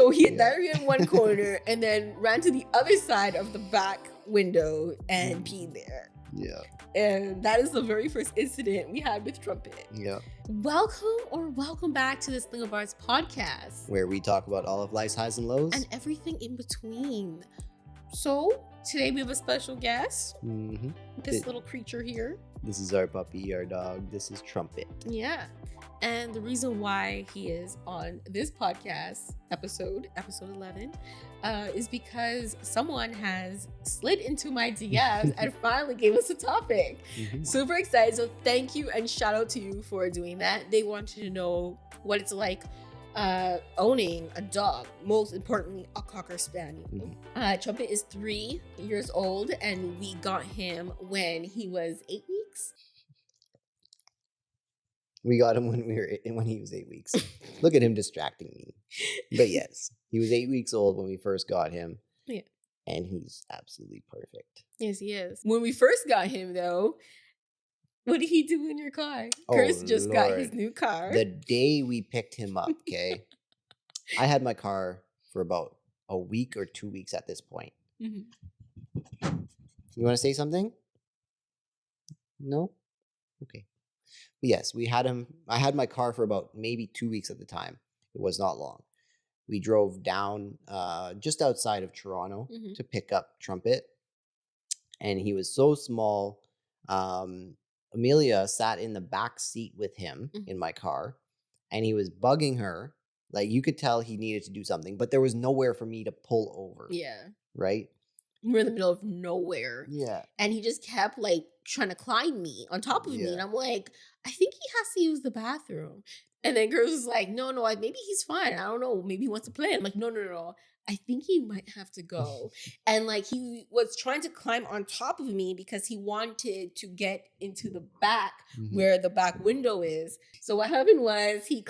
So he had diarrhea in one corner and then ran to the other side of the back window and peed there. Yeah. And that is the very first incident we had with Trumpet. Yeah. Welcome back to this Thing of Ours podcast, where we talk about all of life's highs and lows. and everything in between. So today we have a special guest, this little creature here. This is our puppy, our dog. This is Trumpet. Yeah. And the reason why he is on this podcast episode 11, is because someone has slid into my DMs and finally gave us a topic. Super excited. So thank you and shout out to you for doing that. They wanted to know what it's like owning a dog, most importantly, a Cocker Spaniel. Trumpet is 3 years old and we got him when he was 8 weeks. We got him when he was 8 weeks. Look at him distracting me. But yes, he was 8 weeks old when we first got him. Yeah. And he's absolutely perfect. Yes, he is. When we first got him, though, what did he do in your car? Chris just got his new car. The day we picked him up, okay? I had my car for about a week or 2 weeks at this point. You want to say something? No? Okay. But yes, we had him. I had my car for about maybe 2 weeks at the time. It was not long. We drove down just outside of Toronto to pick up Trumpet. And he was so small. Amelia sat in the back seat with him in my car. And he was bugging her. Like, you could tell he needed to do something. But there was nowhere for me to pull over. Yeah. Right? We're in the middle of nowhere. Yeah. And he just kept, like, trying to climb me on top of me. And I'm like, I think he has to use the bathroom. And then Girls was like, no, maybe he's fine. I don't know. Maybe he wants to play. I'm like, no. I think he might have to go. And like, he was trying to climb on top of me because he wanted to get into the back where the back window is. So what happened was he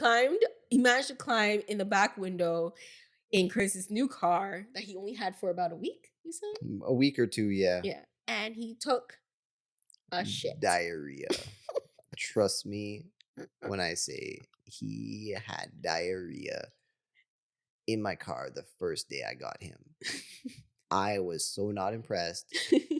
managed to climb in the back window in Chris's new car that he only had for about a week, you said? A week or two, yeah. Yeah. And he took a shit. Diarrhea. Trust me when I say he had diarrhea in my car the first day I got him. I was so not impressed,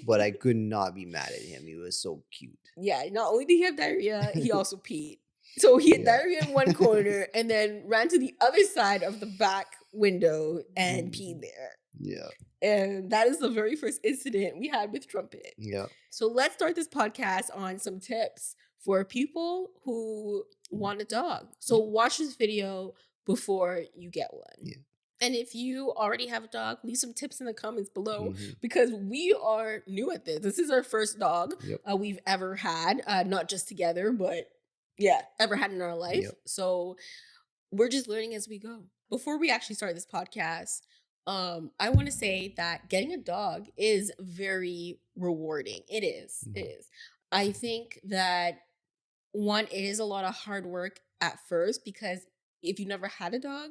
but I could not be mad at him. He was so cute. Yeah, not only did he have diarrhea, he also peed. So he had diarrhea in one corner and then ran to the other side of the back window and peed there. Yeah. And that is the very first incident we had with Trumpet. Yeah. So let's start this podcast on some tips for people who want a dog. So watch this video before you get one. Yeah. And if you already have a dog, leave some tips in the comments below because we are new at this. This is our first dog we've ever had, not just together, but ever had in our life. So we're just learning as we go. Before we actually start this podcast, I want to say that getting a dog is very rewarding. It is. It is. I think that it is a lot of hard work at first because if you never had a dog,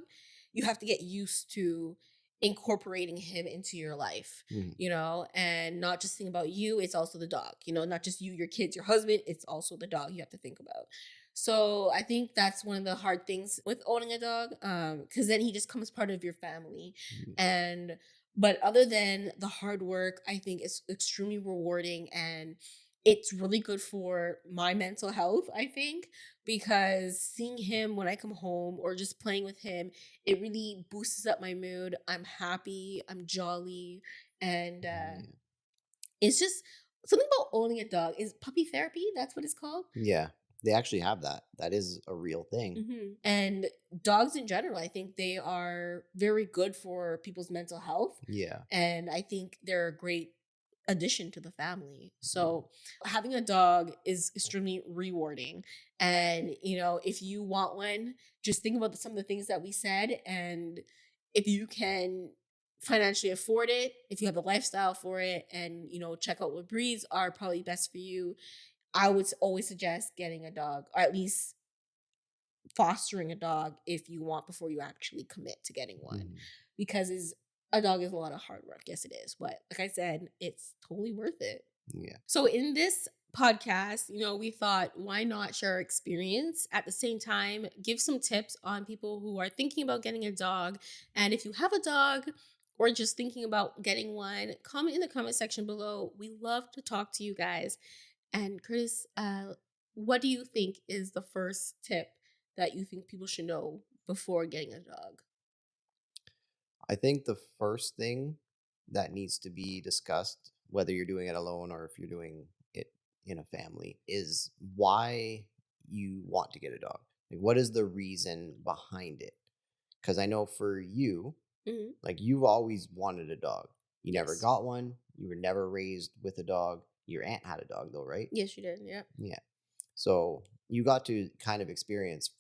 you have to get used to incorporating him into your life, you know, and not just think about you, it's also the dog, you know, not just you, your kids, your husband, it's also the dog you have to think about. So I think that's one of the hard things with owning a dog, because then he just becomes part of your family. But other than the hard work, I think it's extremely rewarding and it's really good for my mental health, I think, because seeing him when I come home or just playing with him, it really boosts up my mood. I'm happy, I'm jolly, and it's just something about owning a dog. Is puppy therapy? That's what it's called? Yeah, they actually have that. That is a real thing. And dogs in general, I think they are very good for people's mental health. Yeah. And I think they're a great addition to the family. So having a dog is extremely rewarding. And, you know, if you want one, just think about some of the things that we said. And if you can financially afford it, if you have the lifestyle for it, and, you know, check out what breeds are probably best for you, I would always suggest getting a dog, or at least fostering a dog if you want before you actually commit to getting one. Because a dog is a lot of hard work. Yes, it is. But like I said, it's totally worth it. Yeah. So in this podcast, we thought, why not share our experience? At the same time, give some tips on people who are thinking about getting a dog. And if you have a dog or just thinking about getting one, comment in the comment section below. We love to talk to you guys. And Curtis, what do you think is the first tip that you think people should know before getting a dog? I think the first thing that needs to be discussed, whether you're doing it alone or if you're doing it in a family, is why you want to get a dog. Like, what is the reason behind it? Because I know for you, like, you've always wanted a dog. You never got one. You were never raised with a dog. Your aunt had a dog, though, right? Yes, she did. Yeah. Yeah. So you got to kind of experience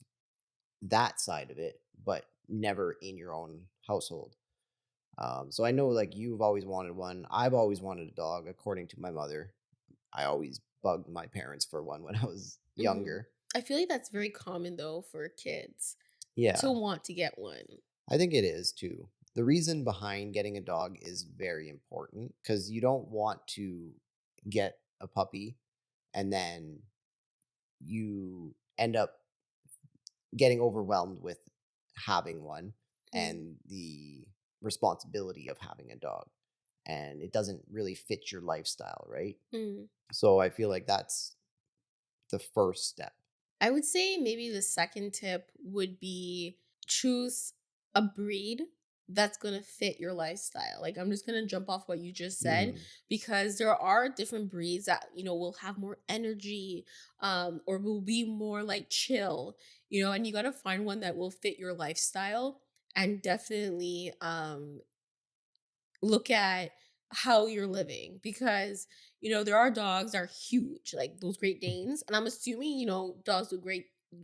that side of it, but never in your own household. So I know, like, you've always wanted one. I've always wanted a dog, according to my mother. I always bugged my parents for one when I was younger. I feel like that's very common, though, for kids Yeah. to want to get one. I think it is, too. The reason behind getting a dog is very important because you don't want to get a puppy and then you end up getting overwhelmed with having one and the responsibility of having a dog, and it doesn't really fit your lifestyle, right? So I feel like that's the first step. I would say maybe the second tip would be choose a breed that's going to fit your lifestyle. Like, I'm just going to jump off what you just said, because there are different breeds that, will have more energy, or will be more like chill, and you got to find one that will fit your lifestyle, and definitely look at how you're living, because there are dogs that are huge, like those Great Danes, and I'm assuming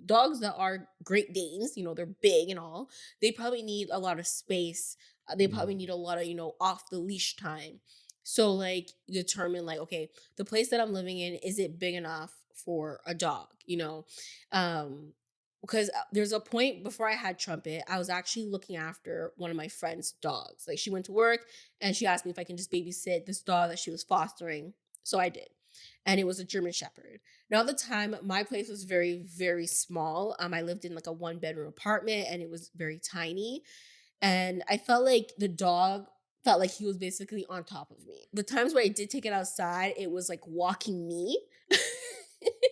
dogs that are Great Danes, they're big and all, they probably need a lot of space. They probably need a lot of off the leash time. So, like, determine, like, okay, the place that I'm living in, is it big enough for a dog? Because there's a point before I had Trumpet, I was actually looking after one of my friend's dogs. Like, she went to work and she asked me if I can just babysit this dog that she was fostering. So I did. And it was a German Shepherd. Now, at the time, my place was very, very small. I lived in like a 1-bedroom apartment, and it was very tiny. And I felt like the dog felt like he was basically on top of me. The times where I did take it outside, it was like walking me.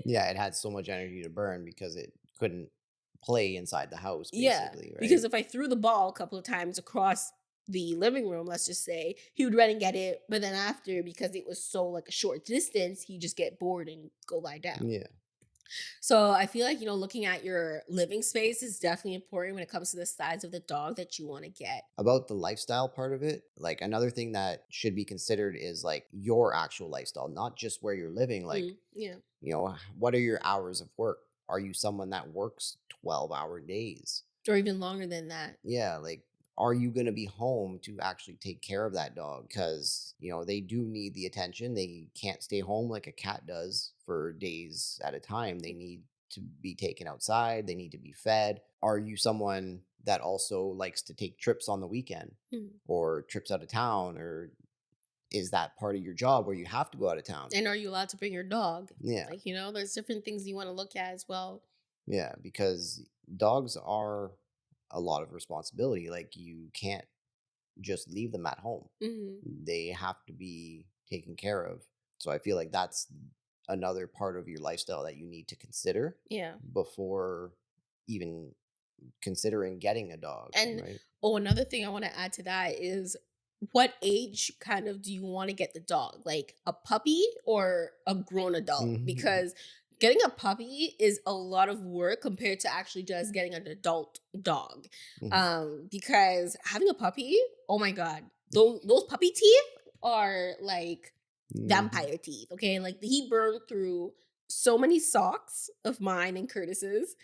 Yeah, it had so much energy to burn because it couldn't play inside the house, basically, right? Because if I threw the ball a couple of times across the living room, let's just say, he would run and get it, but then after, because it was so like a short distance, he'd just get bored and go lie down. Yeah. So I feel like, looking at your living space is definitely important when it comes to the size of the dog that you want to get. About the lifestyle part of it, like, another thing that should be considered is like your actual lifestyle, not just where you're living. Like, what are your hours of work? Are you someone that works 12-hour days? Or even longer than that? Yeah, like, are you going to be home to actually take care of that dog? Because, they do need the attention. They can't stay home like a cat does for days at a time. They need to be taken outside. They need to be fed. Are you someone that also likes to take trips on the weekend or trips out of town, or is that part of your job where you have to go out of town? And are you allowed to bring your dog? Yeah. Like, there's different things you want to look at as well. Yeah, because dogs are a lot of responsibility. Like, you can't just leave them at home. They have to be taken care of. So I feel like that's another part of your lifestyle that you need to consider before even considering getting a dog. And right? Another thing I want to add to that is, what age kind of do you want to get the dog? Like a puppy or a grown adult? Because getting a puppy is a lot of work compared to actually just getting an adult dog. Because having a puppy, oh my God, those puppy teeth are like vampire teeth, okay? Like, he burned through so many socks of mine and Curtis's.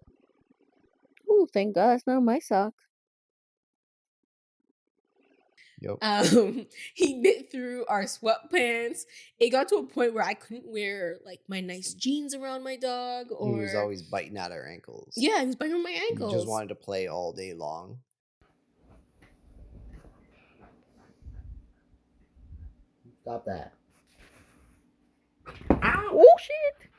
Oh, thank God it's not my sock. Yep. He bit through our sweatpants. It got to a point where I couldn't wear like my nice jeans around my dog. Or he was always biting at our ankles. Yeah, he was biting on my ankles. He just wanted to play all day long. Stop that. Ow! Oh shit.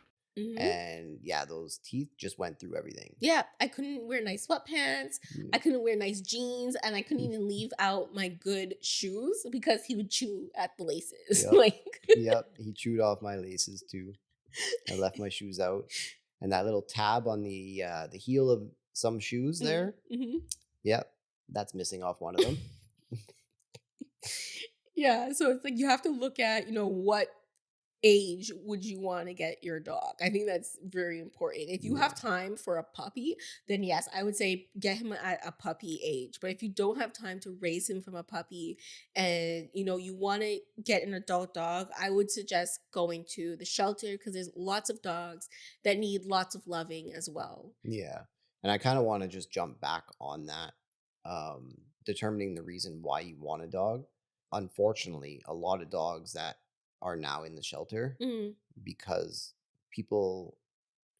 And yeah, those teeth just went through everything. Yeah, I couldn't wear nice sweatpants. I couldn't wear nice jeans, and I couldn't even leave out my good shoes because he would chew at the laces. Yep, he chewed off my laces too. I left my shoes out, and that little tab on the heel of some shoes there. Yep, that's missing off one of them. Yeah, so it's like you have to look at, what age would you want to get your dog? I think that's very important. If you have time for a puppy, then yes, I would say get him at a puppy age. But if you don't have time to raise him from a puppy and you want to get an adult dog, I would suggest going to the shelter because there's lots of dogs that need lots of loving as well. Yeah. And I kind of want to just jump back on that, determining the reason why you want a dog. Unfortunately, a lot of dogs that are now in the shelter because people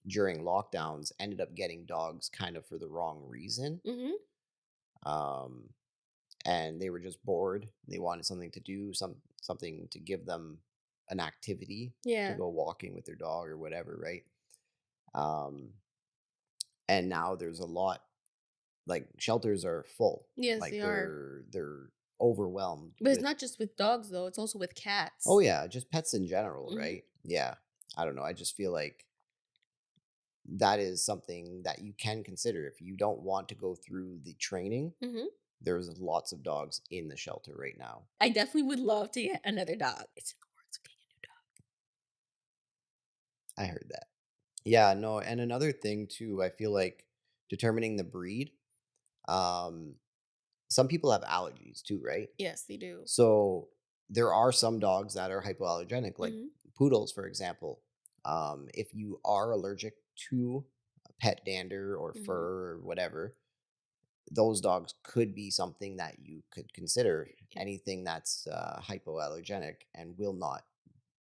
during lockdowns ended up getting dogs kind of for the wrong reason. And they were just bored. They wanted something to do, something to give them an activity to go walking with their dog or whatever, right? And now there's a lot, like shelters are full. Yes, like they are. They're overwhelmed. But it's not just with dogs though, it's also with cats. Oh yeah, just pets in general, right? Yeah. I don't know. I just feel like that is something that you can consider if you don't want to go through the training. There's lots of dogs in the shelter right now. I definitely would love to get another dog. It's in the works of getting a new dog. I heard that. Yeah, no, and another thing too, I feel like determining the breed, some people have allergies too, right? Yes, they do. So there are some dogs that are hypoallergenic, like poodles, for example. If you are allergic to pet dander or fur or whatever, those dogs could be something that you could consider. Anything that's hypoallergenic and will not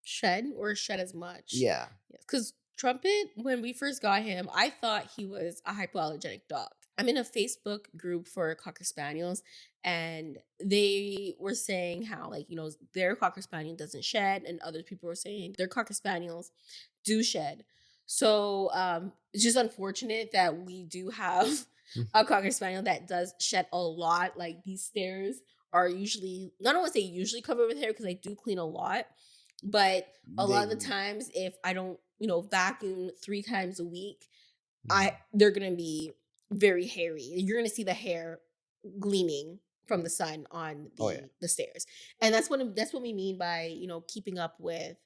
shed as much. Yeah. Because Trumpet, when we first got him, I thought he was a hypoallergenic dog. I'm in a Facebook group for Cocker Spaniels, and they were saying how, their Cocker Spaniel doesn't shed, and other people were saying their Cocker Spaniels do shed. So it's just unfortunate that we do have a Cocker Spaniel that does shed a lot. Like, these stairs are usually, not only say usually covered with hair because I do clean a lot, but a lot of the times if I don't, vacuum 3 times a week, they're going to be very hairy. You're going to see the hair gleaming from the sun on the stairs. And that's what we mean by, keeping up with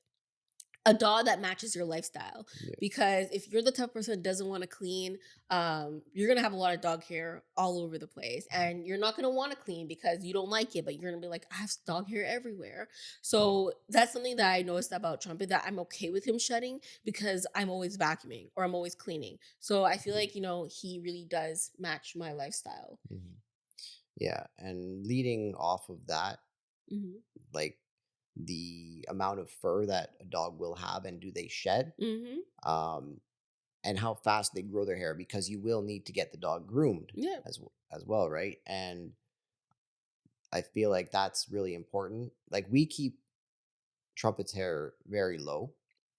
a dog that matches your lifestyle. Because if you're the type of person that doesn't want to clean, you're going to have a lot of dog hair all over the place. And you're not going to want to clean because you don't like it, but you're going to be like, I have dog hair everywhere. So that's something that I noticed about Trumpet, that I'm okay with him shedding because I'm always vacuuming or I'm always cleaning. So I feel like, he really does match my lifestyle. Yeah. And leading off of that, like, the amount of fur that a dog will have and do they shed, and how fast they grow their hair, because you will need to get the dog groomed as well, right? And I feel like that's really important. Like, we keep Trumpet's hair very low.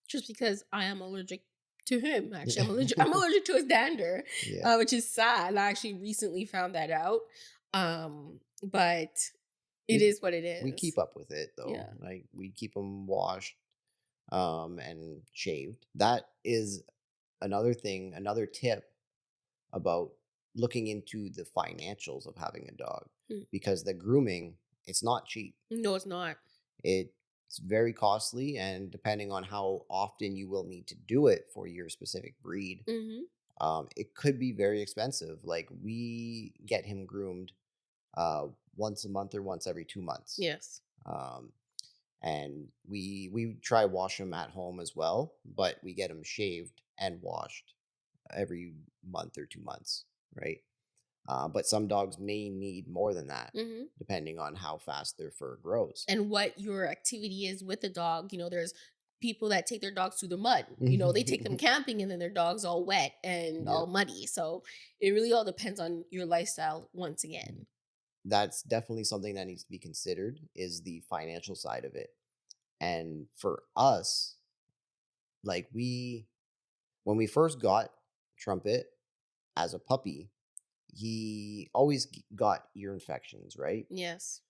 Just because I am allergic to him, actually. I'm allergic to his dander, which is sad. I actually recently found that out. But it is what it is. We keep up with it though. Yeah. Like, we keep them washed and shaved. That is another thing, another tip about looking into the financials of having a dog. Because the grooming, it's not cheap. No, it's not. It's very costly, and depending on how often you will need to do it for your specific breed, it could be very expensive. Like, we get him groomed once a month or once every 2 months. Yes. And we try wash him at home as well, but we get him shaved and washed every month or 2 months, right? But some dogs may need more than that, depending on how fast their fur grows. And what your activity is with the dog. There's people that take their dogs through the mud. They take them camping and then their dog's all wet and all muddy. So it really all depends on your lifestyle once again. That's definitely something that needs to be considered, is the financial side of it. And for us, like when we first got Trumpet as a puppy, he always got ear infections, right? Yes.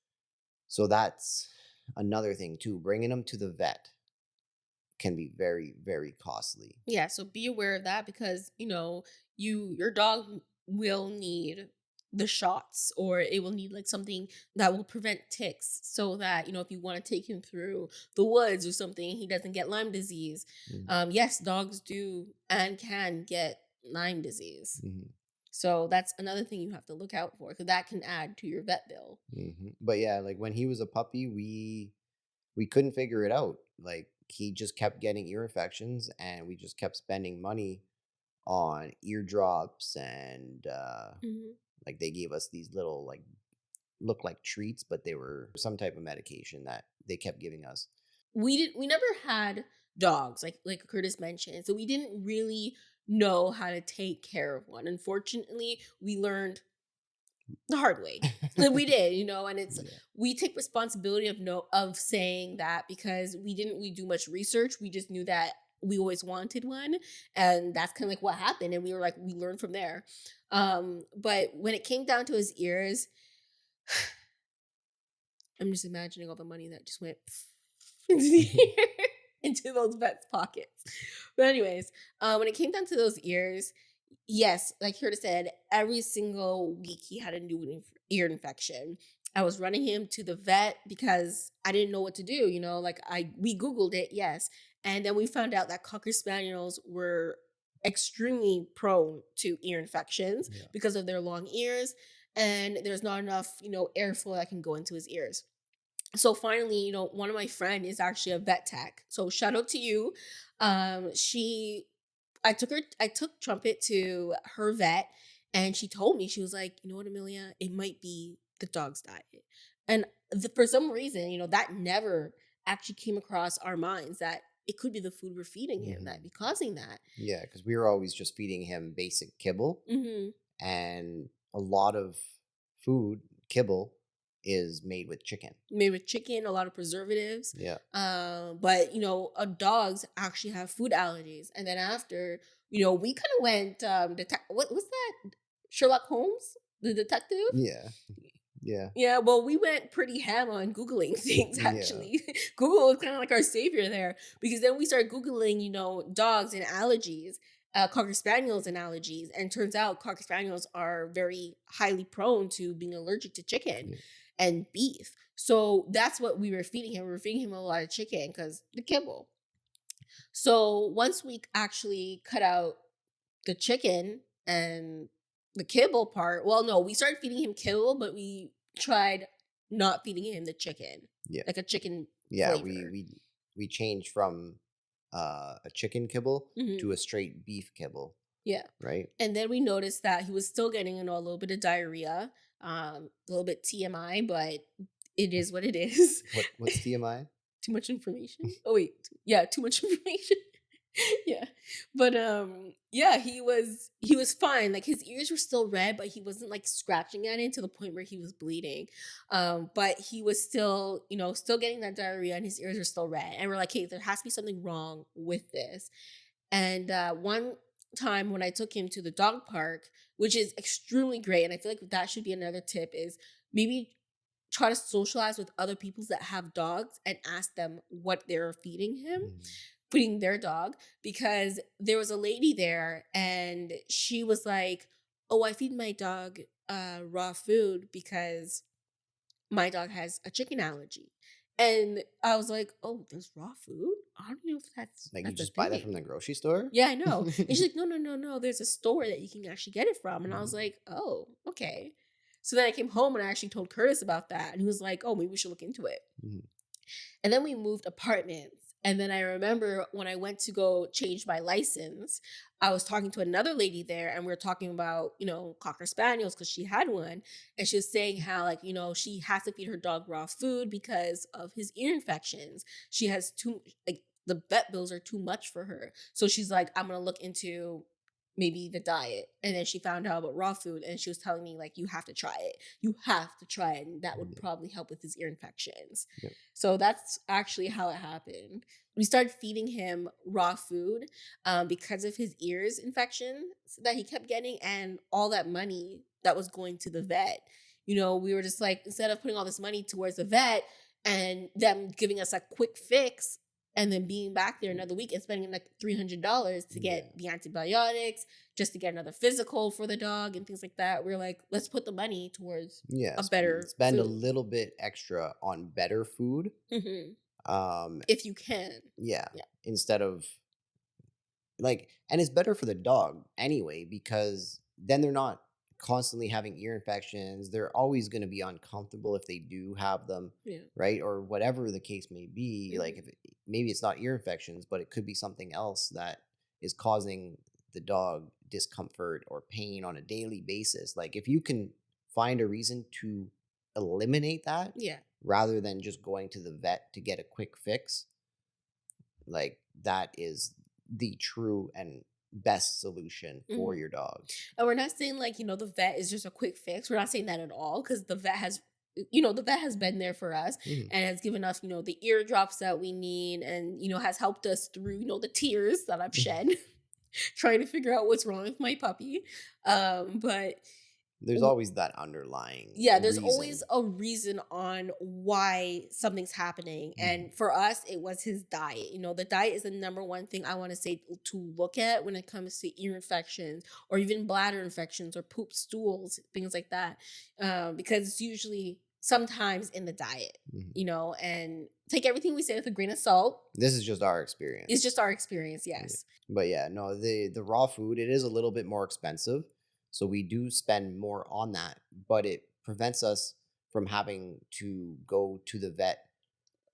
So that's another thing too. Bringing him to the vet can be very, very costly. Yeah, so be aware of that because, your dog will need the shots, or it will need like something that will prevent ticks, so that, if you want to take him through the woods or something, he doesn't get Lyme disease. Yes, dogs do and can get Lyme disease. So that's another thing you have to look out for, because that can add to your vet bill. But yeah, like when he was a puppy, we couldn't figure it out. Like he just kept getting ear infections, and we just kept spending money on ear drops, and like they gave us these little like look like treats, but they were some type of medication that they kept giving us. We never had dogs, like Curtis mentioned, so we didn't really know how to take care of one. Unfortunately, we learned the hard way. We did, and it's we take responsibility of saying that, because we didn't really do much research. We just knew that we always wanted one, and that's kind of like what happened, and we were like, we learned from there. But when it came down to his ears, I'm just imagining all the money that just went into the ear, into those vets' pockets. But anyways, when it came down to those ears, yes, like Curtis said, every single week he had a new ear infection. I was running him to the vet because I didn't know what to do. We Googled it, yes, and then we found out that Cocker Spaniels were extremely prone to ear infections because of their long ears, and there's not enough, airflow that can go into his ears. So finally, one of my friend is actually a vet tech. So shout out to you. I took Trumpet to her vet, and she told me, she was like, you know what, Amelia, it might be the dog's diet. And for some reason, that never actually came across our minds, that it could be the food we're feeding him that be causing that. Yeah, because we were always just feeding him basic kibble, and a lot of food kibble is made with chicken. A lot of preservatives. Yeah. But dogs actually have food allergies, and then after, we kind of went what was that? Sherlock Holmes, the detective? Yeah. Yeah. Yeah, well, we went pretty ham on Googling things, actually. Google was kind of like our savior there, because then we started Googling, dogs and allergies, Cocker Spaniels and allergies. And turns out Cocker Spaniels are very highly prone to being allergic to chicken and beef. So that's what we were feeding him. We were feeding him a lot of chicken because the kibble. So once we actually cut out the chicken and the kibble part, well, no, we started feeding him kibble, but we tried not feeding him the chicken. Yeah. Like a chicken Yeah, flavor. we changed from a chicken kibble to a straight beef kibble. Yeah. Right. And then we noticed that he was still getting, a little bit of diarrhea, a little bit TMI, but it is what it is. What's TMI? Too much information? Oh wait, yeah, too much information. Yeah, but he was fine. Like his ears were still red, but he wasn't like scratching at it to the point where he was bleeding. But he was still, still getting that diarrhea, and his ears are still red. And we're like, hey, there has to be something wrong with this. And one time when I took him to the dog park, which is extremely great, and I feel like that should be another tip, is maybe try to socialize with other people that have dogs and ask them what they're feeding their dog, because there was a lady there and she was like, oh, I feed my dog raw food because my dog has a chicken allergy. And I was like, oh, there's raw food? I don't know if that's like, that's you just buy that from the grocery store? Yeah, I know. And she's like, no, there's a store that you can actually get it from. And I was like, oh, okay. So then I came home and I actually told Curtis about that. And he was like, oh, maybe we should look into it. And then we moved apartments. And then I remember when I went to go change my license, I was talking to another lady there, and we were talking about, Cocker Spaniels, because she had one. And she was saying how, like, she has to feed her dog raw food because of his ear infections. She has the vet bills are too much for her. So she's like, I'm going to look into maybe the diet, and then she found out about raw food, and she was telling me like, you have to try it, and that would probably help with his ear infections. Yep. So that's actually how it happened. We started feeding him raw food because of his ears infection that he kept getting, and all that money that was going to the vet. We were just like, instead of putting all this money towards the vet and them giving us a quick fix, and then being back there another week and spending like $300 to get the antibiotics, just to get another physical for the dog and things like that. We're like, let's put the money towards a better spend food. a little bit extra on better food. If you can. Yeah. Instead of like, and it's better for the dog anyway, because then they're not constantly having ear infections. They're always going to be uncomfortable if they do have them, right? Or whatever the case may be. Like, if maybe it's not ear infections, but it could be something else that is causing the dog discomfort or pain on a daily basis. Like, if you can find a reason to eliminate that, rather than just going to the vet to get a quick fix, like, that is the true and best solution for your dog. And we're not saying like, the vet is just a quick fix. We're not saying that at all, because the vet has been there for us and has given us, the ear drops that we need, and, has helped us through, the tears that I've shed trying to figure out what's wrong with my puppy. But there's always that underlying there's reason. always a reason on why something's happening. And for us, it was his diet. The diet is the number one thing I want to say to look at when it comes to ear infections, or even bladder infections, or poop stools, things like that, because it's usually sometimes in the diet, and take everything we say with a grain of salt. This is just our experience. It's just our experience, yes. But the raw food, it is a little bit more expensive. So we do spend more on that, but it prevents us from having to go to the vet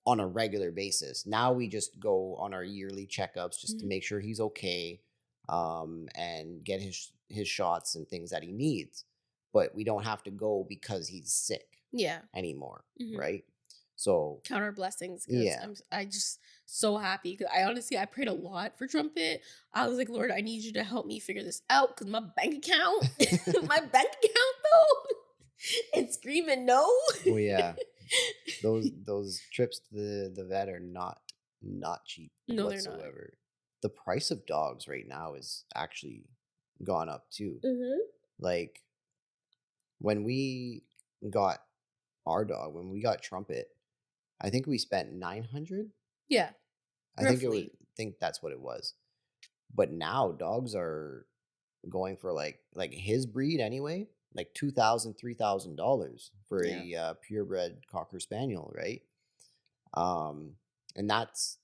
on a regular basis. Now we just go on our yearly checkups just to make sure he's okay, and get his shots and things that he needs. But we don't have to go because he's sick anymore, right? So count our blessings. I just so happy, because I prayed a lot for Trumpet. I was like, Lord, I need you to help me figure this out, because my bank account though, it's screaming no. Well, yeah, those trips to the vet are not cheap whatsoever. They're not. The price of dogs right now is actually gone up too. Like, when we got our dog, when we got Trumpet, I think we spent $900. Yeah, I think that's what it was. But now dogs are going for like his breed anyway, like $2,000, $3,000 for a purebred Cocker Spaniel, right? And that's,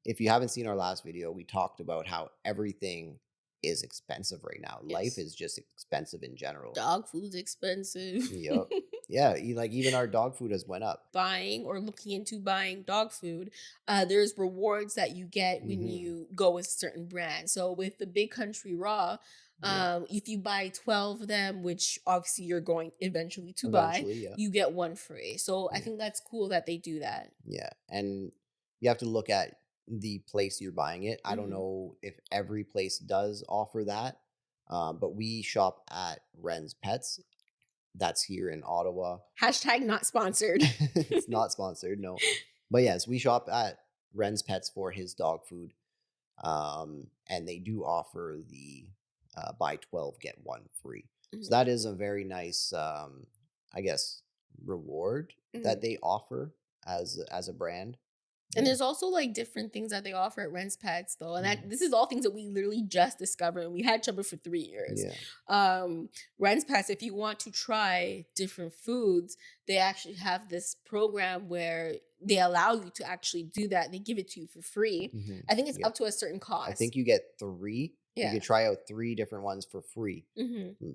if you haven't seen our last video, we talked about how everything is expensive right now. Life is just expensive in general. Dog food's expensive. Yep. Yeah, like even our dog food has went up. Buying or looking into buying dog food, there's rewards that you get when you go with certain brands. So with the Big Country Raw, if you buy 12 of them, which obviously you're going eventually to buy, you get one free. So I think that's cool that they do that. Yeah, and you have to look at the place you're buying it. I don't know if every place does offer that, but we shop at Rens Pets. That's here in Ottawa. # not sponsored. It's not sponsored, no. But yes, we shop at Rens Pets for his dog food. And they do offer the buy 12, get one free. So that is a very nice, I guess, reward that they offer as a brand. And there's also like different things that they offer at Rens Pets though. And this is all things that we literally just discovered, and we had Trumpet for 3 years. Rens Pets, if you want to try different foods, they actually have this program where they allow you to actually do that. They give it to you for free. I think it's up to a certain cost. I think you get 3. You can try out 3 different ones for free.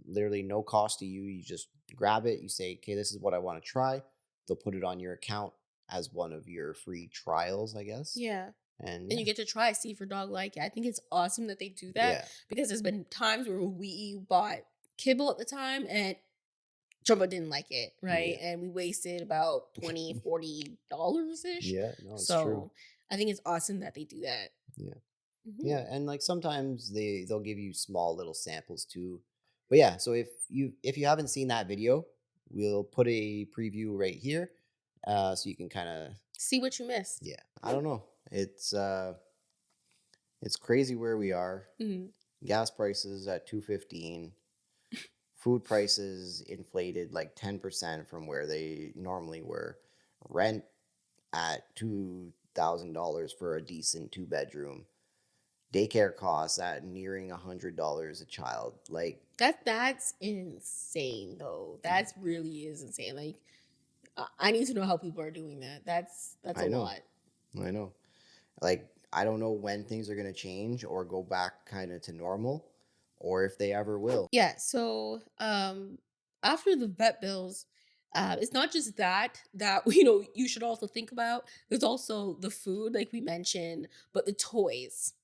Literally no cost to you. You just grab it. You say, okay, this is what I want to try. They'll put it on your account as one of your free trials, I guess. And you get to try, see if your dog like it. I think it's awesome that they do that, because there's been times where we bought kibble at the time and Trumpet didn't like it, right? And we wasted about $20-$40 ish. Yeah, no, it's true. I think it's awesome that they do that. Yeah, and like sometimes they'll give you small little samples too. But yeah, so if you haven't seen that video, we'll put a preview right here, so you can kind of see what you missed. Yeah, I don't know. It's crazy where we are. Gas prices at $2.15. Food prices inflated like 10% from where they normally were. Rent at $2,000 for a decent 2-bedroom. Daycare costs at nearing $100 a child. Like that's insane though. That's really is insane. Like I need to know how people are doing that. That's a lot. I know. Like I don't know when things are gonna change or go back kind of to normal, or if they ever will. Yeah. So after the vet bills, it's not just that you should also think about. There's also the food, like we mentioned, but the toys.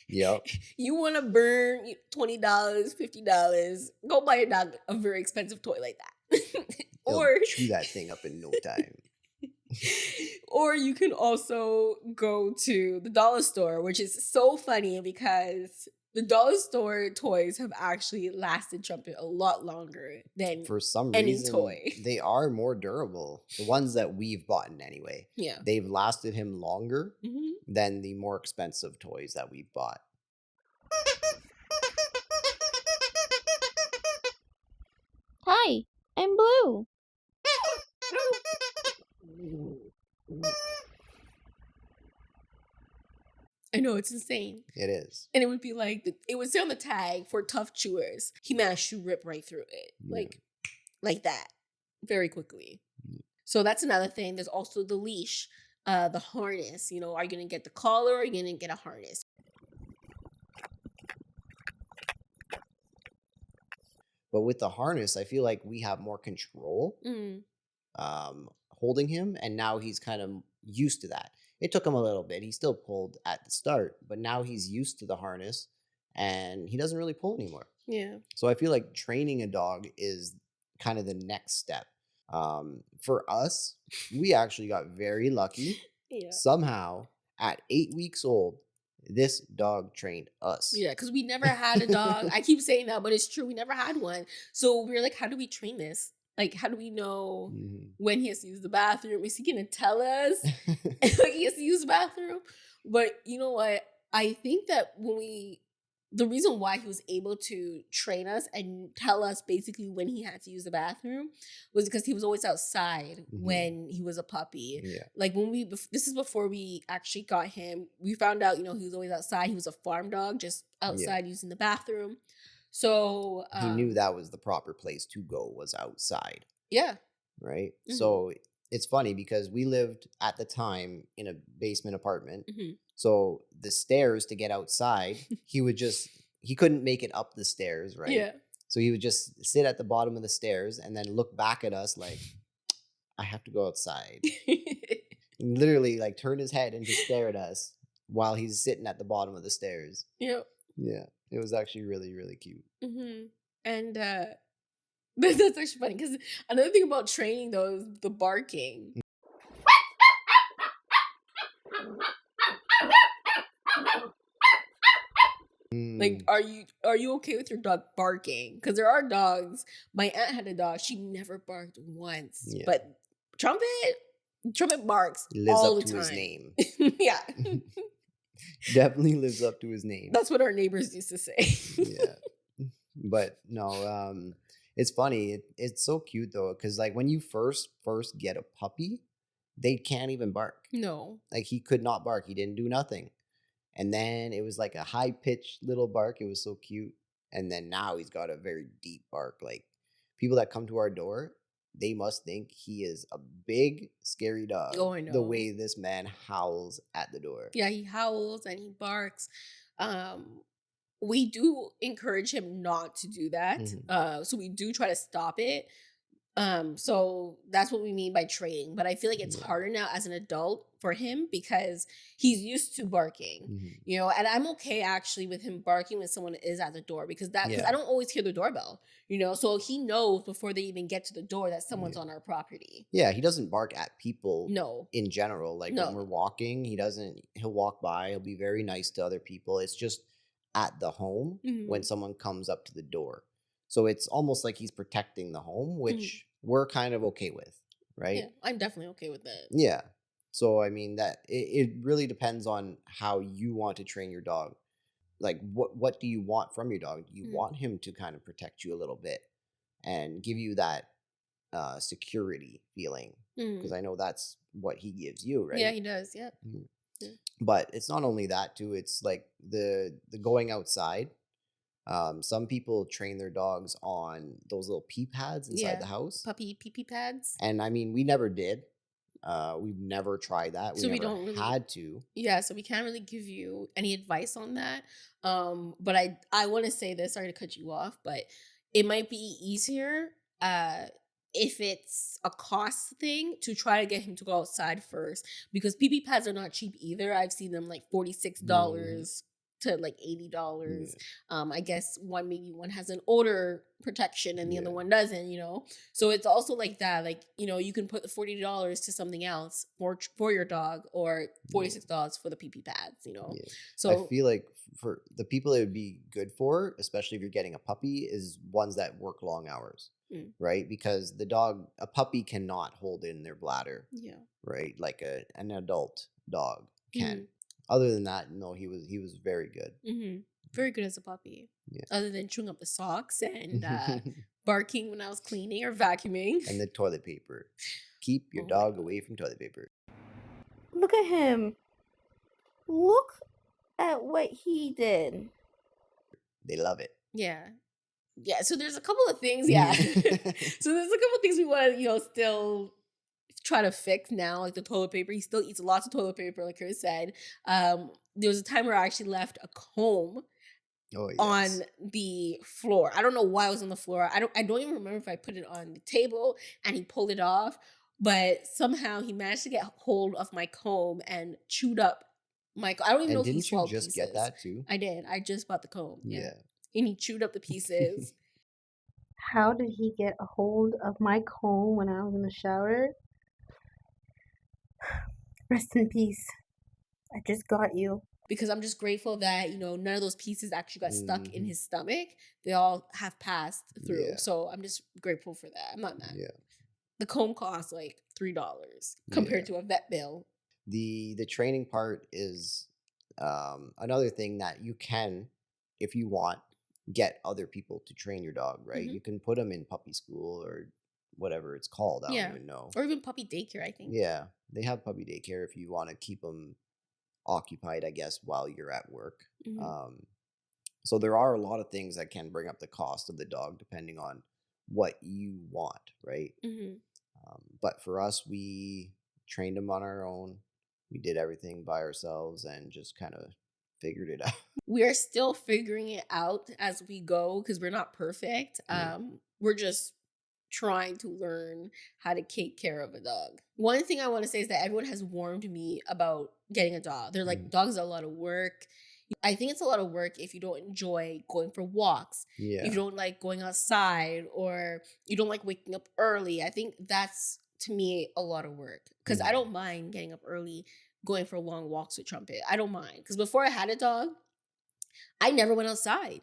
Yep. You want to burn $20, $50, go buy a dog a very expensive toy like that. Or chew that thing up in no time. Or you can also go to the dollar store, which is so funny because the dollar store toys have actually lasted Trumpet a lot longer than for some any reason toy. They are more durable. The ones that we've bought anyway. Yeah. They've lasted him longer than the more expensive toys that we've bought. Hi, I'm Blue. I know, it's insane. It is. And it would be like, it would say on the tag for tough chewers, he managed to rip right through it. Like that. Very quickly. So that's another thing. There's also the leash, the harness. You know, are you going to get the collar or are you going to get a harness? But with the harness, I feel like we have more control holding him. And now he's kind of used to that. It took him a little bit. He still pulled at the start, but now he's used to the harness and he doesn't really pull anymore. Yeah. So I feel like training a dog is kind of the next step. For us, we actually got very lucky. Yeah. Somehow, at 8 weeks old, this dog trained us. Yeah, because we never had a dog. I keep saying that, but it's true. We never had one. So we were like, how do we train this? Like, how do we know when he has to use the bathroom? Is he going to tell us like he has to use the bathroom? But you know what? I think that the reason why he was able to train us and tell us basically when he had to use the bathroom was because he was always outside when he was a puppy. Yeah. Like this is before we actually got him. We found out, he was always outside. He was a farm dog, just outside using the bathroom. So he knew that was the proper place to go, was outside. Yeah. Right. So it's funny because we lived at the time in a basement apartment. So the stairs to get outside, he couldn't make it up the stairs, right? Yeah. So he would just sit at the bottom of the stairs and then look back at us like, I have to go outside. Literally like turn his head and just stare at us while he's sitting at the bottom of the stairs. Yep. Yeah. It was actually really, really cute. And that's actually funny because another thing about training though is the barking. Like, are you okay with your dog barking? Because there are dogs. My aunt had a dog. She never barked once. Yeah. But Trumpet barks all the time. Lives up to his name. Yeah. Definitely lives up to his name. That's what our neighbors used to say. Yeah. But no, it's funny. It's so cute though, because like when you first get a puppy, they can't even bark. No. Like he could not bark. He didn't do nothing. And then it was like a high-pitched little bark. It was so cute. And then now he's got a very deep bark. Like people that come to our door, they must think he is a big, scary dog. Oh, I know. The way this man howls at the door. Yeah, he howls and he barks. We do encourage him not to do that. So we do try to stop it. So that's what we mean by training. But I feel like it's harder now as an adult for him because he's used to barking, and I'm okay actually with him barking when someone is at the door because I don't always hear the doorbell, so he knows before they even get to the door that someone's on our property. Yeah, he doesn't bark at people. No. In general, like when we're walking, he'll walk by, he'll be very nice to other people. It's just at the home when someone comes up to the door. So it's almost like he's protecting the home, which we're kind of okay with, right? Yeah, I'm definitely okay with that. Yeah. So, I mean, that it really depends on how you want to train your dog. Like, what do you want from your dog? You want him to kind of protect you a little bit and give you that security feeling. Because I know that's what he gives you, right? Yeah, he does. Yeah. But it's not only that, too. It's like the going outside. Some people train their dogs on those little pee pads inside the house. Puppy pee pads. And I mean, we never did. We've never tried that. So we don't really had to. Yeah, so we can't really give you any advice on that. But I want to say this, sorry to cut you off, but it might be easier if it's a cost thing to try to get him to go outside first because pee pads are not cheap either. I've seen them like $46 to like $80. I guess one has an odor protection and the other one doesn't, so it's also like that, like, you can put the $40 to something else for your dog or $46 for the pee pads, So I feel like for the people it would be good for, especially if you're getting a puppy, is ones that work long hours, right? Because a puppy cannot hold in their bladder, right? Like an adult dog can. Other than that, no, he was very good. Very good as a puppy. Other than chewing up the socks and barking when I was cleaning or vacuuming. And the toilet paper. Keep your dog away from toilet paper. Look at him. Look at what he did. They love it. Yeah. Yeah, so there's a couple of things, So there's a couple of things we want to, still try to fix now, like the toilet paper. He still eats lots of toilet paper, like Chris said. There was a time where I actually left a comb on the floor. I don't know why it was on the floor. I don't even remember if I put it on the table and he pulled it off, but somehow he managed to get hold of my comb and chewed up my. I don't even know if he swallowed pieces. Didn't you just get that too? I did. I just bought the comb. Yeah. And he chewed up the pieces. How did he get a hold of my comb when I was in the shower? Rest in peace. I just got you. Because I'm just grateful that, none of those pieces actually got stuck in his stomach. They all have passed through. Yeah. So I'm just grateful for that. I'm not mad. Yeah. The comb costs like $3 compared to a vet bill. The training part is another thing that you can, if you want, get other people to train your dog, right? You can put them in puppy school or whatever it's called. I don't even know. Or even puppy daycare, I think. Yeah. They have puppy daycare if you want to keep them occupied, I guess, while you're at work. So there are a lot of things that can bring up the cost of the dog depending on what you want, right? But for us, we trained him on our own. We did everything by ourselves and just kind of figured it out. We are still figuring it out as we go because we're not perfect. We're just trying to learn how to take care of a dog. One thing I want to say is that everyone has warned me about getting a dog. They're like, dogs are a lot of work. I think it's a lot of work if you don't enjoy going for walks, if you don't like going outside, or you don't like waking up early. I think that's, to me, a lot of work because I don't mind getting up early, going for long walks with Trumpet. I don't mind because before I had a dog, I never went outside.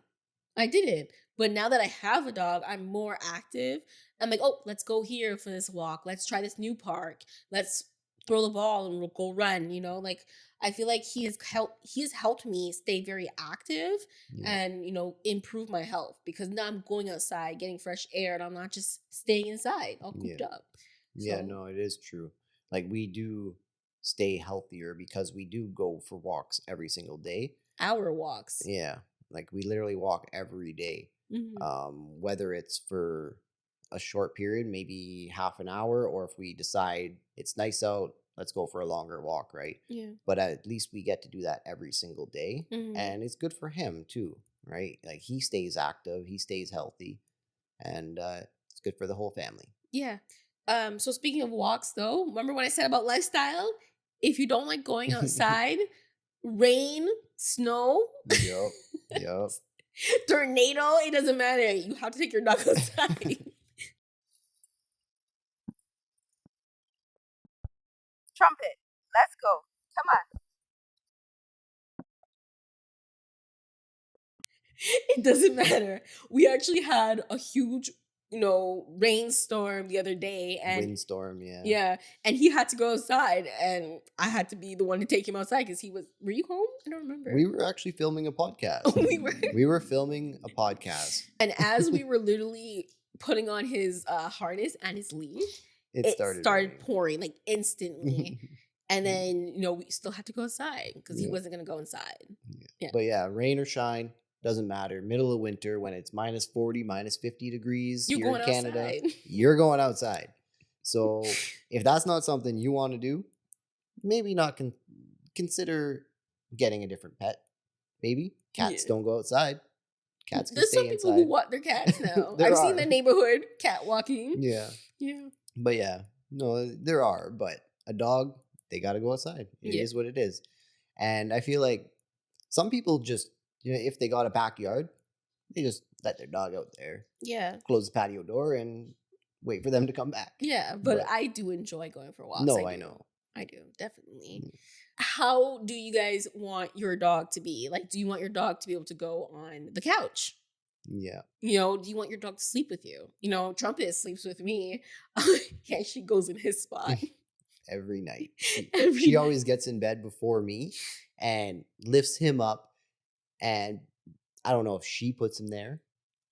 I didn't. But now that I have a dog, I'm more active. I'm like, oh, let's go here for this walk. Let's try this new park. Let's throw the ball and we'll go run. Like I feel like he has helped me stay very active and improve my health because now I'm going outside, getting fresh air, and I'm not just staying inside all cooped up. Yeah, no, it is true. Like we do stay healthier because we do go for walks every single day. Our walks. Yeah. Like we literally walk every day. Whether it's for a short period, maybe half an hour, or if we decide it's nice out, let's go for a longer walk, right? Yeah. But at least we get to do that every single day. And it's good for him too, right? Like he stays active, he stays healthy, and it's good for the whole family. Yeah. So speaking of walks though, remember what I said about lifestyle? If you don't like going outside, rain, snow, Yup. tornado, it doesn't matter. You have to take your dog outside. Trumpet, let's go. Come on. It doesn't matter. We actually had a huge, rainstorm the other day, and Windstorm, yeah. yeah, and he had to go outside, and I had to be the one to take him outside because he was. Were you home? I don't remember. We were actually filming a podcast. We were filming a podcast, and as we were literally putting on his harness and his leash, it started pouring like instantly. And then we still had to go outside because he wasn't gonna go inside. Yeah. But yeah, rain or shine, doesn't matter. Middle of winter when it's minus 40, minus 50 degrees here in Canada, you're going outside. So if that's not something you want to do, maybe not consider getting a different pet. Maybe cats don't go outside. Cats can stay inside. There's some people who walk their cats now. I've seen the neighborhood cat walking. Yeah. Yeah. But yeah, no, there are. But a dog, they got to go outside. It is what it is. And I feel like some people just, if they got a backyard, they just let their dog out there. Yeah. Close the patio door and wait for them to come back. Yeah, but I do enjoy going for walks. No, I know. I do, definitely. How do you guys want your dog to be? Like, do you want your dog to be able to go on the couch? Yeah. Do you want your dog to sleep with you? Trumpet sleeps with me. Yeah, she goes in his spot. Every night. She always gets in bed before me and lifts him up. And I don't know if she puts him there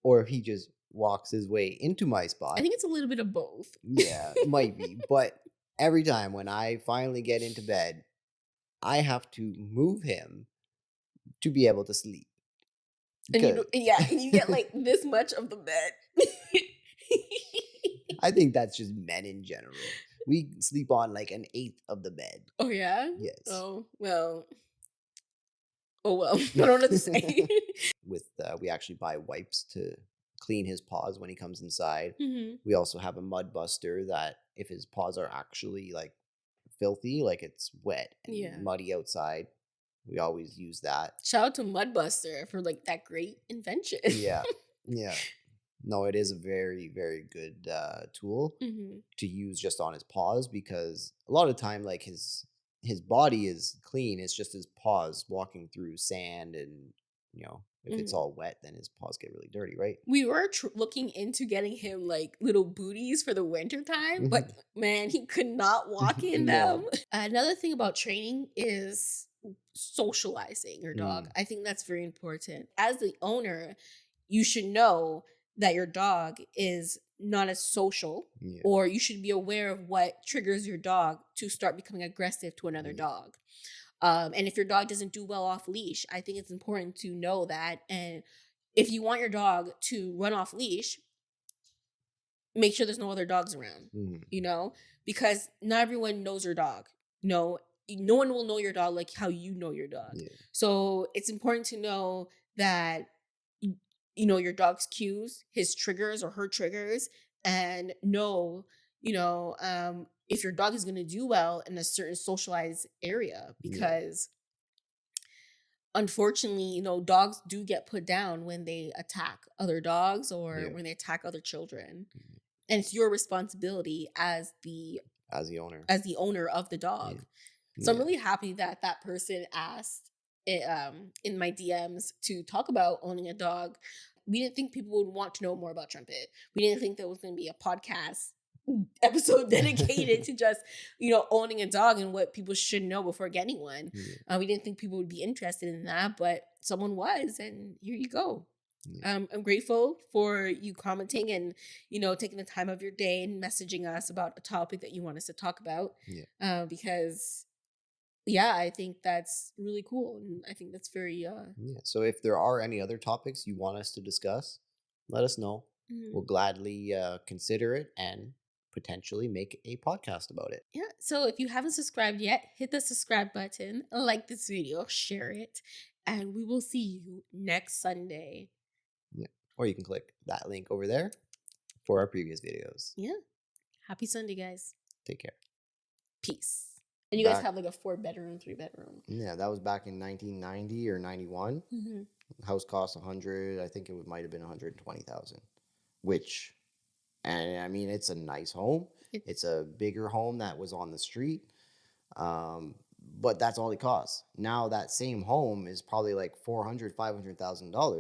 or if he just walks his way into my spot. I think it's a little bit of both. Yeah, it might be. But every time when I finally get into bed, I have to move him to be able to sleep. And you get like this much of the bed. I think that's just men in general. We sleep on like an eighth of the bed. Oh, yeah? Yes. Oh, well. I don't know what to say. We actually buy wipes to clean his paws when he comes inside. Mm-hmm. We also have a mud buster that if his paws are actually like filthy, like it's wet and muddy outside, we always use that. Shout out to Mudbuster for like that great invention. Yeah. No, it is a very, very good tool to use just on his paws because a lot of the time, like his body is clean. It's just his paws walking through sand and, if it's all wet, then his paws get really dirty, right? We were looking into getting him like little booties for the winter time, but man, he could not walk in them. Another thing about training is socializing your dog. I think that's very important. As the owner, you should know that your dog is not as social, or you should be aware of what triggers your dog to start becoming aggressive to another dog. And if your dog doesn't do well off leash, I think it's important to know that. And if you want your dog to run off leash, make sure there's no other dogs around, because not everyone knows your dog. No one will know your dog like how you know your dog. So it's important to know that your dog's cues, his triggers or her triggers, and know, if your dog is going to do well in a certain socialized area, because unfortunately, dogs do get put down when they attack other dogs or when they attack other children. And it's your responsibility as the owner of the dog. So I'm really happy that person asked in my DMs to talk about owning a dog. We didn't think people would want to know more about Trumpet. We didn't think there was going to be a podcast episode dedicated to just, owning a dog and what people should know before getting one. We didn't think people would be interested in that, but someone was, and here you go. I'm grateful for you commenting and, taking the time of your day and messaging us about a topic that you want us to talk about. Because I think that's really cool. And I think that's very... So if there are any other topics you want us to discuss, let us know. We'll gladly consider it and potentially make a podcast about it. Yeah. So if you haven't subscribed yet, hit the subscribe button, like this video, share it, and we will see you next Sunday. Yeah. Or you can click that link over there for our previous videos. Yeah. Happy Sunday, guys. Take care. Peace. And you guys have like a 4-bedroom, 3-bedroom. Yeah, that was back in 1990 or 91. House cost 100. I think it might have been 120,000. Which, and I mean, it's a nice home. It's a bigger home that was on the street. But that's all it costs. Now that same home is probably like $400,000, $500,000.